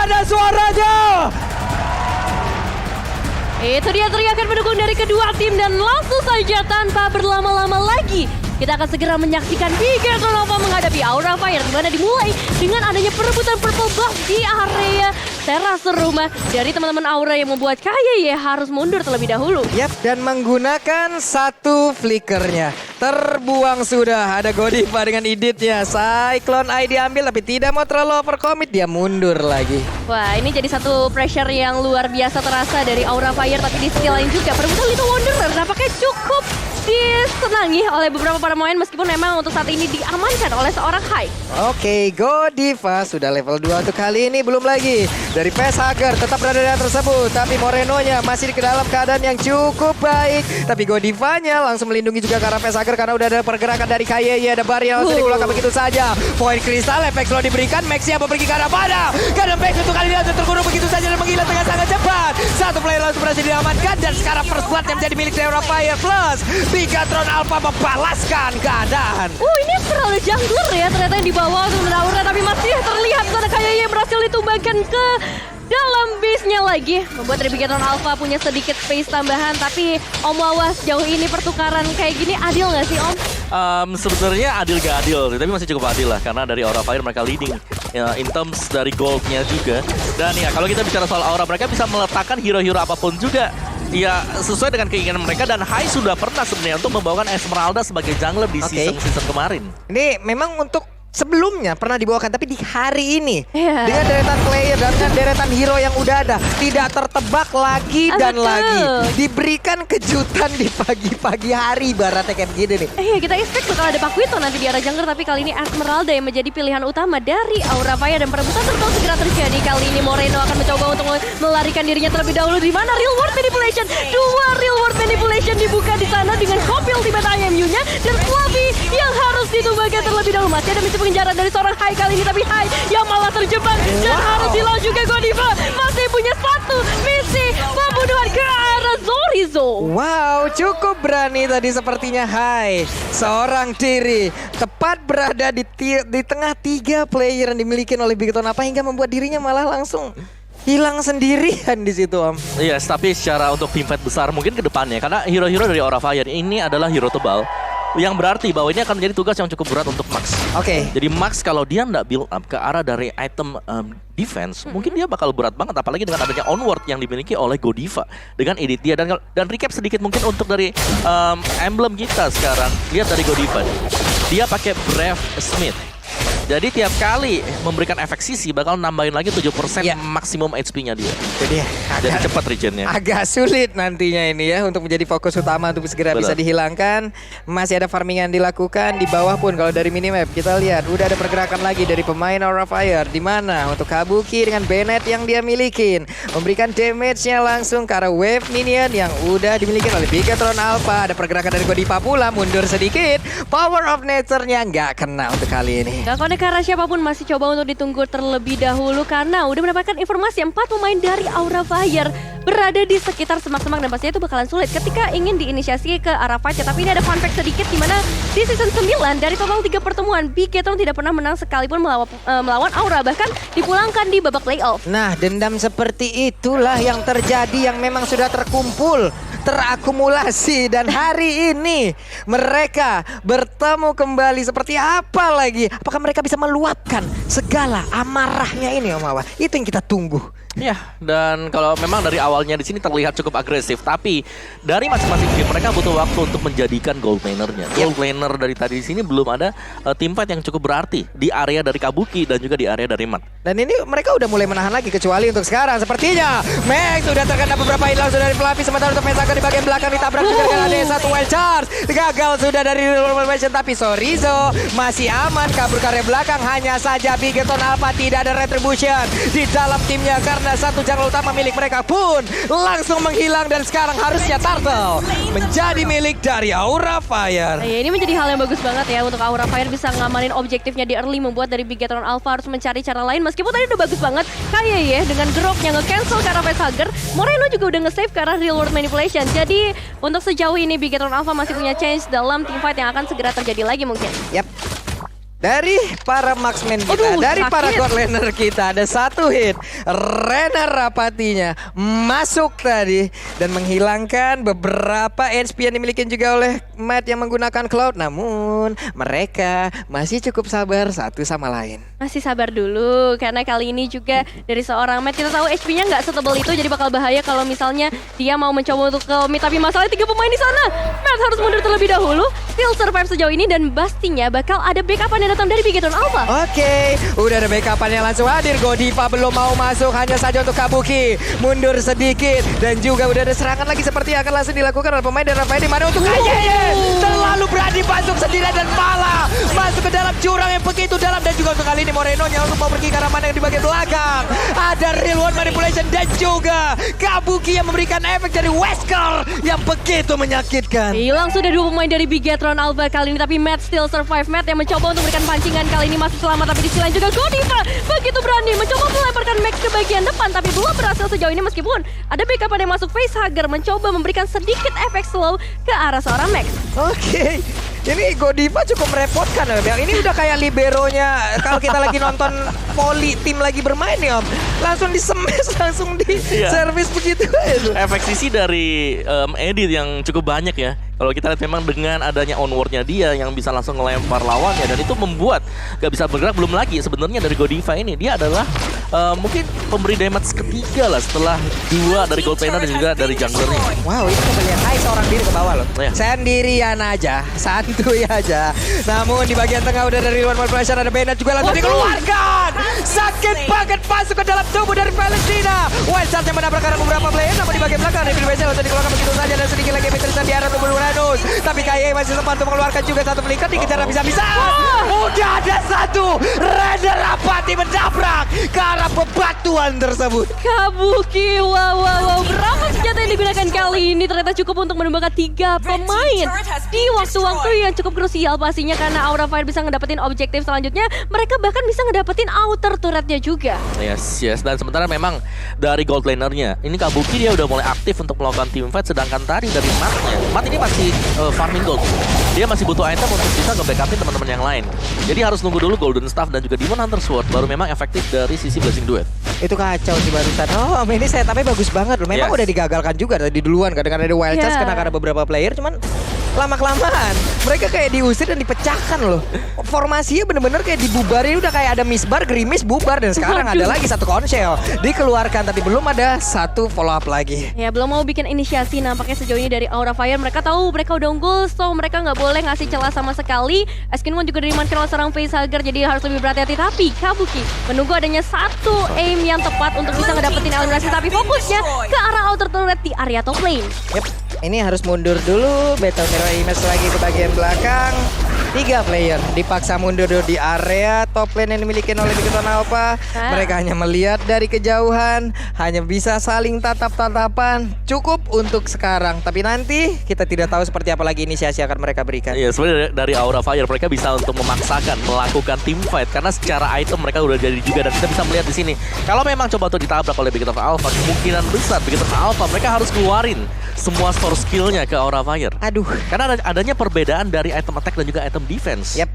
mana suaranya? Itu dia teriakan pendukung dari kedua tim dan langsung saja tanpa berlama-lama lagi kita akan segera menyaksikan Bigetron Alpha menghadapi Aura Fire, di mana dimulai dengan adanya perebutan purple buff di area terase rumah dari teman-teman Aura yang membuat KYY harus mundur terlebih dahulu. Yap, dan menggunakan satu flickernya. Terbuang sudah, ada Godiva dengan editnya. Cyclone Eye diambil tapi tidak mau terlalu overcommit, dia mundur lagi. Wah, ini jadi satu pressure yang luar biasa terasa dari Aura Fire, tapi di sisi lain juga perebutan Little Wanderer nampaknya cukup disenangi oleh beberapa para pemain meskipun memang untuk saat ini diamankan oleh seorang Hai. Oke, Godiva sudah level 2 untuk kali ini, belum lagi. Dari Facehugger tetap berada di tersebut, tapi Morenonya masih di dalam keadaan yang cukup baik. Tapi Godivanya langsung melindungi juga ke arah Facehugger karena udah ada pergerakan dari KYY, ada barrier langsung dikeluarkan begitu saja. Point Crystal, efek slow diberikan, Maxia mau pergi ke arah mana? Karena Max untuk kali ini langsung terkurung begitu saja dan menghilang dengan sangat cepat. Satu player langsung berhasil diamankan dan sekarang first blood yang menjadi milik Aura Fire plus Bigetron Alpha membalaskan keadaan. Ini terlalu jungler ya ternyata yang dibawa untuk Aura, tapi masih terlihat karena KYY berhasil ditumbangkan ke dalam base-nya lagi. Membuat dari Bigetron Alpha punya sedikit space tambahan, tapi Om Wawas jauh ini pertukaran kayak gini adil nggak sih Om? Sebenarnya adil gak adil, tapi masih cukup adil lah karena dari Aura Fire mereka leading in terms dari goldnya juga. Dan ya kalau kita bicara soal Aura, mereka bisa meletakkan hero-hero apapun juga. Ya sesuai dengan keinginan mereka, dan Hai sudah pernah sebenarnya untuk membawakan Esmeralda sebagai jungler di season kemarin. Ini memang untuk sebelumnya pernah dibawakan, tapi di hari ini dengan deretan player dan dengan deretan hero yang udah ada, tidak tertebak lagi dan lagi. Diberikan kejutan di pagi-pagi hari baratnya kayak gini nih. Kita expect bakal ada Pakuito nanti di arah jungler, tapi kali ini Esmeralda yang menjadi pilihan utama dari Aura Fire, dan perebutan tentu segera terjadi. Kali ini Moreno akan mencoba untuk melarikan dirinya terlebih dahulu, di mana Real World Manipulation. Dua Real World Manipulation dibuka di sana dengan copy ultimate IMU-nya dan Fluffy yang harus ditumbangkan terlebih dahulu. Masih ada misi pengejaran dari seorang Hai kali ini, tapi Hai yang malah terjebak dan harus hilang juga. Godiva masih punya satu misi pembunuhan ke arah Zorizo. Wow, cukup berani tadi sepertinya Hai. Seorang diri tepat berada di tengah 3 player yang dimiliki oleh Bigetron Alpha hingga membuat dirinya malah langsung hilang sendirian di situ Om. Iya, tapi secara untuk tim fight besar mungkin ke depannya, karena hero-hero dari Aura Fire ini adalah hero tebal, yang berarti bahwa ini akan menjadi tugas yang cukup berat untuk Max. Jadi Max kalau dia nggak build up ke arah dari item defense, mungkin dia bakal berat banget, apalagi dengan adanya onward yang dimiliki oleh Godiva dengan edit dia. Dan recap sedikit mungkin untuk dari emblem kita sekarang. Lihat dari Godiva, dia pakai Brave Smith. Jadi tiap kali memberikan efek sisi bakal nambahin lagi 7% maksimum HP-nya dia. Jadi cepat regennya. Agak sulit nantinya ini ya untuk menjadi fokus utama untuk segera bisa dihilangkan. Masih ada farmingan dilakukan di bawah pun. Kalau dari minimap kita lihat udah ada pergerakan lagi dari pemain Aura Fire, di mana untuk Kabuki dengan Bennett yang dia milikin memberikan damage-nya langsung ke arah wave minion yang udah dimiliki oleh Bigetron Alpha. Ada pergerakan dari Godiva pula, mundur sedikit. Power of nature-nya nggak kena untuk kali ini. Karena siapapun masih coba untuk ditunggu terlebih dahulu karena udah mendapatkan informasi 4 pemain dari Aura Fire berada di sekitar semak-semak, dan pastinya itu bakalan sulit ketika ingin diinisiasi ke arah fight. Tapi ini ada fun fact sedikit, di mana di season 9 dari total 3 pertemuan Bigetron tidak pernah menang sekalipun melawan Aura, bahkan dipulangkan di babak playoff. Nah, dendam seperti itulah yang terjadi, yang memang sudah terkumpul, terakumulasi, dan hari ini mereka bertemu kembali. Seperti apa lagi? Apakah mereka bisa meluapkan segala amarahnya ini Om Awa? Itu yang kita tunggu. Ya, dan kalau memang dari awalnya di sini terlihat cukup agresif, tapi dari masing-masing tim mereka butuh waktu untuk menjadikan gold laner-nya. Gold laner dari tadi di sini belum ada teamfight yang cukup berarti di area dari Kabuki dan juga di area dari Mat. Dan ini mereka udah mulai menahan lagi, kecuali untuk sekarang sepertinya Max sudah terkena beberapa hilang sudah dari Fluffy, sementara untuk Facehugger di bagian belakang ditabrak juga dengan ada satu wild charge. Gagal sudah dari Revolution, tapi Zorizo masih aman kabur ke area belakang. Hanya saja Bigetron Alpha tidak ada retribution di dalam timnya karena satu jungler utama milik mereka pun langsung menghilang, dan sekarang harusnya Turtle menjadi milik dari Aura Fire. Ini menjadi hal yang bagus banget ya untuk Aura Fire bisa ngamanin objektifnya di early, membuat dari Bigetron Alpha harus mencari cara lain. Meskipun tadi udah bagus banget kayak ya dengan Grok yang nge-cancel ke arah Facehugger, Moreno juga udah nge-save ke arah Real World Manipulation. Jadi untuk sejauh ini Bigetron Alpha masih punya chance dalam teamfight yang akan segera terjadi lagi mungkin. Yap. Dari para marksman kita, Aduh, dari para sakit. god laner kita ada satu hit. Rena Rapatinya masuk tadi dan menghilangkan beberapa HP yang dimiliki juga oleh Matt yang menggunakan Cloud. Namun mereka masih cukup sabar satu sama lain. Masih sabar dulu, karena kali ini juga dari seorang Matt kita tahu HP-nya nggak setebal itu, jadi bakal bahaya kalau misalnya dia mau mencoba untuk ke mid. Tapi masalahnya 3 pemain di sana, Matt harus mundur terlebih dahulu. Still survive sejauh ini dan pastinya bakal ada backup yang datang dari Bigetron Alpha. Oke, udah ada backup-nya langsung hadir. Godiva belum mau masuk, hanya saja untuk Kabuki mundur sedikit dan juga udah ada serangan lagi seperti yang akan langsung dilakukan oleh pemain dan Rafael di mana untuk terlalu berani masuk sendirian dan malah masuk ke dalam jurang yang begitu dalam. Dan juga untuk kali ini Moreno-nya untuk mau pergi ke arah mana yang di bagian belakang. Ada real one manipulation dan juga Kabuki yang memberikan efek dari Wesker yang begitu menyakitkan. Hilang sudah 2 pemain dari Bigetron Alpha kali ini, tapi Matt still survive. Matt yang mencoba untuk memberikan pancingan kali ini masih selamat, tapi di sisi lain juga Godiva begitu berani mencoba melemparkan Max ke bagian depan, tapi belum berhasil sejauh ini meskipun ada backup yang masuk. Facehugger mencoba memberikan sedikit efek slow ke arah seorang Max. Oke. Ini Godiva cukup merepotkan ya, Bel. Ini udah kayak liberonya kalau kita lagi nonton volley tim lagi bermain nih, Om. Langsung di-smash, langsung di-service begitu aja. Efek sisi dari edit yang cukup banyak ya. Kalau kita lihat memang dengan adanya onwardnya dia yang bisa langsung ngelempar lawannya dan itu membuat gak bisa bergerak. Belum lagi sebenarnya dari Godiva ini dia adalah mungkin pemberi damage ketiga lah setelah 2 dari gold laner dan juga dari junglernya. Wow, itu kembalian Hai seorang diri ke bawah loh. Iya. Sendirian aja, santuy aja. Namun di bagian tengah udah dari luar pressure ada Bennett juga langsung dikeluarkan. Sakit banget masuk ke dalam tubuh dari Valentina. Wild Shot yang menabrak arah beberapa player, namun di bagian belakang David Weissel langsung dikeluarkan begitu saja dan sedikit lagi Peterson di arah tubuh Uranus. Tapi KAY masih sempat untuk mengeluarkan juga satu flicker, dikejar habis-habisan. Udah ada satu. Rena Rapati menabrak ke arah bebatuan tersebut. Kabuki, wow. Berapa senjata yang digunakan kali ini ternyata cukup untuk menembakkan 3 pemain di waktu-waktu yang cukup krusial pastinya, karena Aura Fire bisa ngedapetin objektif selanjutnya. Mereka bahkan bisa ngedapetin outer turretnya juga. Yes. Dan sementara memang dari gold lanernya ini Kabuki dia udah mulai aktif untuk melakukan team fight, sedangkan tadi dari Matt ini masih farming gold. Dia masih butuh item untuk bisa nge-backupin teman-teman yang lain. Jadi harus nunggu dulu Golden Staff dan juga Demon Hunter Sword baru memang efektif dari sisi Blazing Duet. Itu kacau sih barusan. Oh, ini setupnya bagus banget loh. Memang udah digagalkan juga tadi duluan. Kadang-kadang ada wild chance karena ada beberapa player. Cuman lama-kelamaan mereka kayak diusir dan dipecahkan loh. Formasinya bener-bener kayak dibubarin. Udah kayak ada misbar, gerimis, bubar. Dan sekarang ada lagi satu konsil dikeluarkan. Tapi belum ada satu follow up lagi. Ya, belum mau bikin inisiasi nampaknya sejauh ini dari Aura Fire. Mereka tahu mereka udah unggul, so mereka nggak boleh ngasih celah sama sekali. Eskinwon juga dimanfaatkan oleh seorang facehugger, jadi harus lebih berhati-hati. Tapi Kabuki menunggu adanya satu aim yang tepat untuk bisa ngedapetin eliminasi. Tapi fokusnya ke arah outer turret di area top lane. Yep, ini harus mundur dulu. Battle Mirror Image lagi ke bagian belakang. 3 player dipaksa mundur di area top lane yang dimiliki oleh Bigetron Alpha. Mereka hanya melihat dari kejauhan, hanya bisa saling tatap-tatapan. Cukup untuk sekarang, tapi nanti kita tidak tahu seperti apa lagi inisiasi akan mereka berikan. Iya, sebenarnya dari Aura Fire mereka bisa untuk memaksakan melakukan team fight karena secara item mereka udah jadi juga, dan kita bisa melihat di sini. Kalau memang coba untuk ditabrak oleh Bigetron Alpha, kemungkinan besar Bigetron Alpha mereka harus keluarin semua store skillnya ke Aura Fire. Aduh, karena adanya perbedaan dari item attack dan juga item defense. Yep.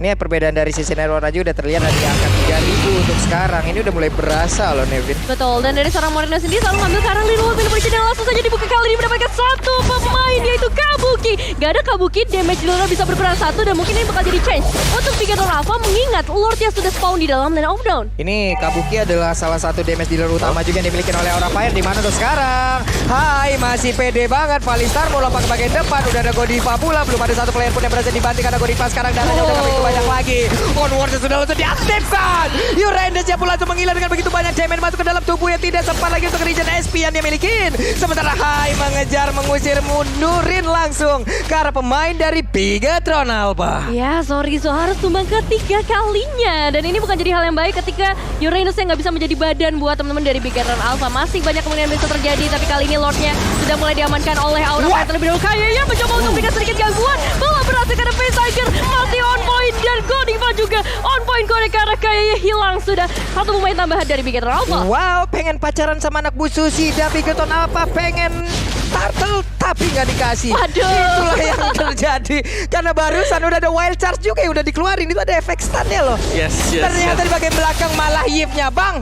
Ini perbedaan dari sisi Nerwan aja udah terlihat dari angka 3000 untuk sekarang. Ini udah mulai berasa loh, Nevin. Betul, dan dari seorang Moreno sendiri selalu ngambil karang Little Wolf Manipulation yang langsung saja dibuka kali ini mendapatkan satu pemain, yaitu Kabuki. Gak ada Kabuki, damage Lord bisa berperan satu, dan mungkin ini bakal jadi change untuk Bigetron Alpha, mengingat Lordnya sudah spawn di dalam lane of down. Ini Kabuki adalah salah satu damage dealer utama juga yang dimiliki oleh Aura Fire. Di mana tuh sekarang? Hai, masih pede banget. Valistar mau lompat ke bagian depan. Udah ada Godiva pula. Belum ada satu player pun yang berhasil dibanting karena Godiva sekarang darahnya udah begitu banyak lagi. Onward sudah langsung diaktifkan. Uranus yang pula langsung menggila dengan begitu banyak damage masuk ke dalam tubuh yang tidak sempat lagi untuk regen SP yang dia miliki. Sementara Hai mengejar, mengusir, mundurin langsung ke arah pemain dari Bigetron Alpha. Ya, sorry, so harus tumbang ketiga kalinya. Dan ini bukan jadi hal yang baik ketika Uranus yang nggak bisa menjadi badan buat teman-teman dari Bigetron Alpha. Masih banyak kemungkinan bisa terjadi, tapi kali ini Lordnya sudah mulai diamankan oleh Aura Fire terlebih dahulu. Kayaknya mencoba untuk memberikan sedikit gangguan. Belum berhasil karena Facehugger masih on point. dan Godiva juga on point connect karena kayaknya hilang sudah satu pemain tambahan dari Bigetron Alpha. Wow, pengen pacaran sama anak Bu Susi, dan Bigetron Alpha pengen turtle tapi nggak dikasih. Waduh. Itulah yang terjadi karena barusan udah ada wild charge juga yang udah dikeluarin, itu ada efek stunnya loh. Yes. Ternyata di bagian belakang malah Yipnya, bang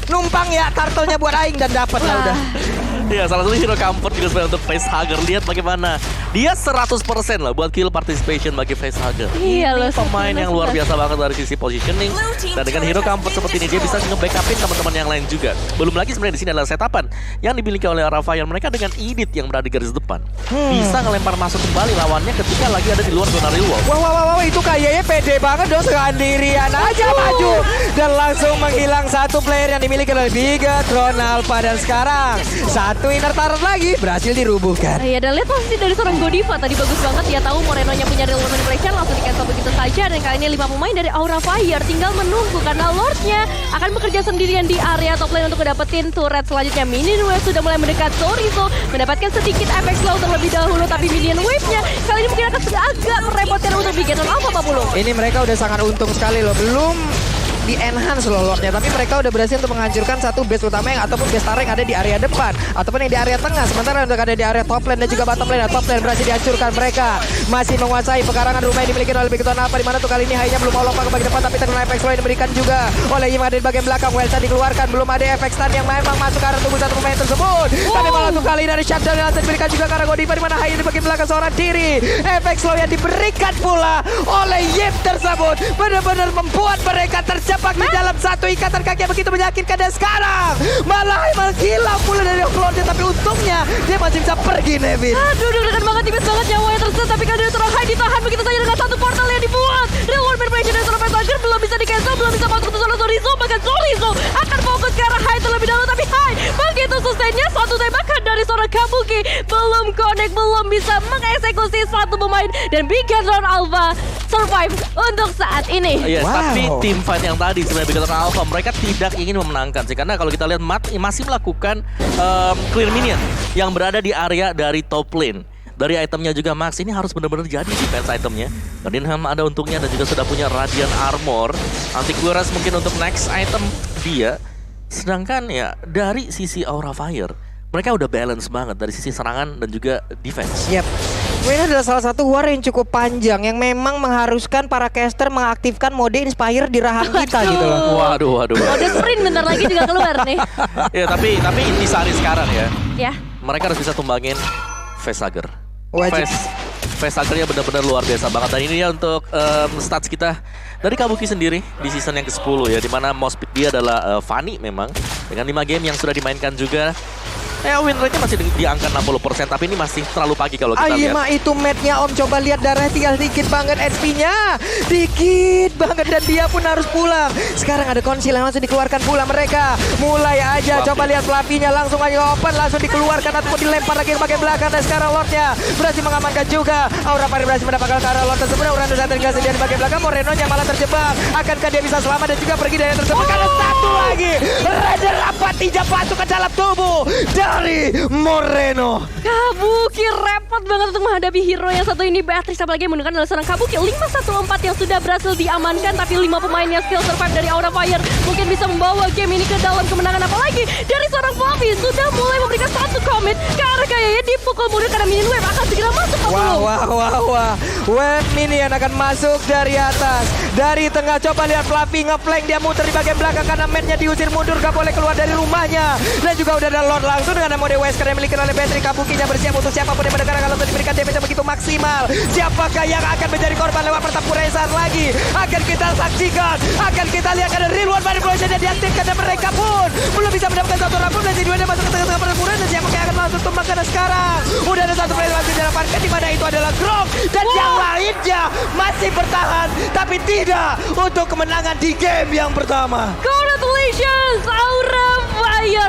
numpang ya turtle-nya buat aing dan dapat lah udah. Ya, salah satu hero comfort juga sebenarnya untuk Facehugger. Lihat bagaimana dia 100% lah buat kill participation bagi Facehugger. Iya loh, Pemain yang luar biasa banget dari sisi positioning, dan dengan hero comfort seperti ini dia bisa nge-backupin teman-teman yang lain juga. Belum lagi sebenarnya di sini adalah setapan yang dimiliki oleh Aura Fire. Mereka dengan Edith yang berada di garis depan bisa ngelempar masuk kembali lawannya ketika lagi ada di luar zona real world. Wow, itu kayaknya pede banget dong, sendirian aja maju dan langsung menghilang satu player yang dimiliki oleh Bigetron Alpha, dan sekarang satu inner turret lagi berhasil dirubuhkan. Iya, dan lihat posisi dari seorang Godiva tadi bagus banget. Dia tahu Morenonya punya real world manipulation, langsung di cancel begitu saja. Dan kali ini 5 pemain dari Aura Fire tinggal menunggu karena Lordnya akan bekerja sendirian di area top lane untuk mendapatkan turret selanjutnya. Minion Wave sudah mulai mendekat. Sorizo mendapatkan sedikit efek slow terlebih dahulu, tapi Minion Wave-nya kali ini mungkin akan agak merepotkan untuk Bigetron Alpha, Pak Pulung. Ini mereka udah sangat untung sekali loh, belum di enhance loh Lordnya, tapi mereka udah berhasil untuk menghancurkan satu base utama yang ataupun base tara yang ada di area depan ataupun yang di area tengah, sementara untuk ada di area top lane dan juga bottom lane. Top lane berhasil dihancurkan, mereka masih menguasai pekarangan rumah yang dimiliki oleh Bigetron Alpha, di mana tuh kali ini hanya belum mau lompat ke bagian depan, tapi terkena efek slow yang diberikan juga oleh Yim ada di bagian belakang. Welsa dikeluarkan, belum ada efek stun yang memang masuk ke arah tubuh satu pemain tersebut, tapi malah tuh kali ini ada shutdown yang langsung diberikan juga karena Godiva, di mana hanya di bagian belakang seorang diri. Efek slow yang diberikan pula oleh Yim tersebut benar-benar membuat mereka terjebak di dalam satu ikatan kaki yang begitu menyakitkan, dan sekarang malah menghilang pula dari Lordnya, tapi untungnya dia masih bisa pergi, Nevin. Aduh, deg-degan banget, tipis banget nyawanya tersentuh, tapi kan dari seorang Hai ditahan begitu saja dengan satu portal yang dibuat. Real world manipulation dari seorang Facehugger belum bisa di-cancel, belum bisa masuk ke zona Sorizo, bahkan Sorizo akan fokus ke arah Hai terlebih dahulu, tapi Hai begitu sustainnya satu tembakan dari seorang Kabuki belum connect, belum bisa mengeksekusi satu pemain, dan Bigetron Alpha survive untuk saat ini. Yes, tapi tim fight yang tadi sebenarnya Bigetron Alpha mereka tidak ingin memenangkan sih, karena kalau kita lihat Matt masih melakukan clear minion yang berada di area dari top lane. Dari itemnya juga Max ini harus benar-benar jadi defense itemnya. Gardinham ada untungnya dan juga sudah punya Radiant Armor. Antivirus mungkin untuk next item dia. Sedangkan ya dari sisi Aura Fire mereka udah balance banget dari sisi serangan dan juga defense. Yap. Ini adalah salah satu war yang cukup panjang yang memang mengharuskan para caster mengaktifkan mode Inspire di rahang kita gitu loh. Waduh. Mode sprint bentar lagi juga keluar nih. Ya tapi intisari sekarang ya. Ya. Mereka harus bisa tumbangin Facehugger. Wajib. Facehugger-nya benar-benar luar biasa banget. Dan ini ya untuk stats kita dari Kabuki sendiri di season yang ke-10 ya, dimana most speed dia adalah Fanny memang dengan 5 game yang sudah dimainkan juga. Win rate-nya masih di angka 60%, tapi ini masih terlalu pagi kalau kita lihat. Mah itu match-nya Om, coba lihat darahnya tinggal dikit banget, HP-nya dikit banget, dan dia pun harus pulang. Sekarang ada konsil yang langsung dikeluarkan pula, mereka mulai aja Fluffy. coba lihat Fluffy-nya langsung aja open, langsung dikeluarkan ataupun dilempar lagi ke bagian belakang, dan sekarang Lordnya berhasil mengamankan juga. Aura Fire berhasil mendapatkan ke arah Lord tersebut. Uranus saat tinggal sendiri di bagian belakang, Morenonya malah terjebak. Akankah dia bisa selamat dan juga pergi dari yang tersebut? Karena satu lagi Raja rapat tidak masuk ke dalam tubuh dari Moreno. Kabuki repot banget untuk menghadapi hero yang satu ini. Beatrice apalagi yang menggunakan adalah seorang Kabuki 514 yang sudah berhasil diamankan, tapi 5 pemain yang still survive dari Aura Fire mungkin bisa membawa game ini ke dalam kemenangan. Apalagi dari seorang Fluffy sudah mulai memberikan satu commit ke arah kayaknya dipukul mundur karena Minion Wave akan segera masuk. Wah. Wave Minion akan masuk dari atas, dari tengah. Coba lihat Fluffy ngeflank, dia muter di bagian belakang karena matnya diusir mundur, gak boleh keluar dari rumahnya. Dan juga udah ada Lord langsung dengan mode Wesker yang dimiliki oleh Patrick. Kabukinya bersiap untuk siapapun yang mendengar kalau diberikan damage begitu maksimal. Siapakah yang akan menjadi korban lewat pertempuran saat lagi? Akan kita saksikan, akan kita lihat ada real world manipulation yang diaktifkan, dan mereka pun belum bisa mendapatkan satu rambut, dan si duanya masuk ke tengah-tengah pertempuran, dan siapakah yang akan langsung tumbang karena sekarang udah ada satu player masih didapatkan, di mana itu adalah Grok, dan yang lainnya masih bertahan, tapi tidak untuk kemenangan di game yang pertama. Congratulations Aura Fire.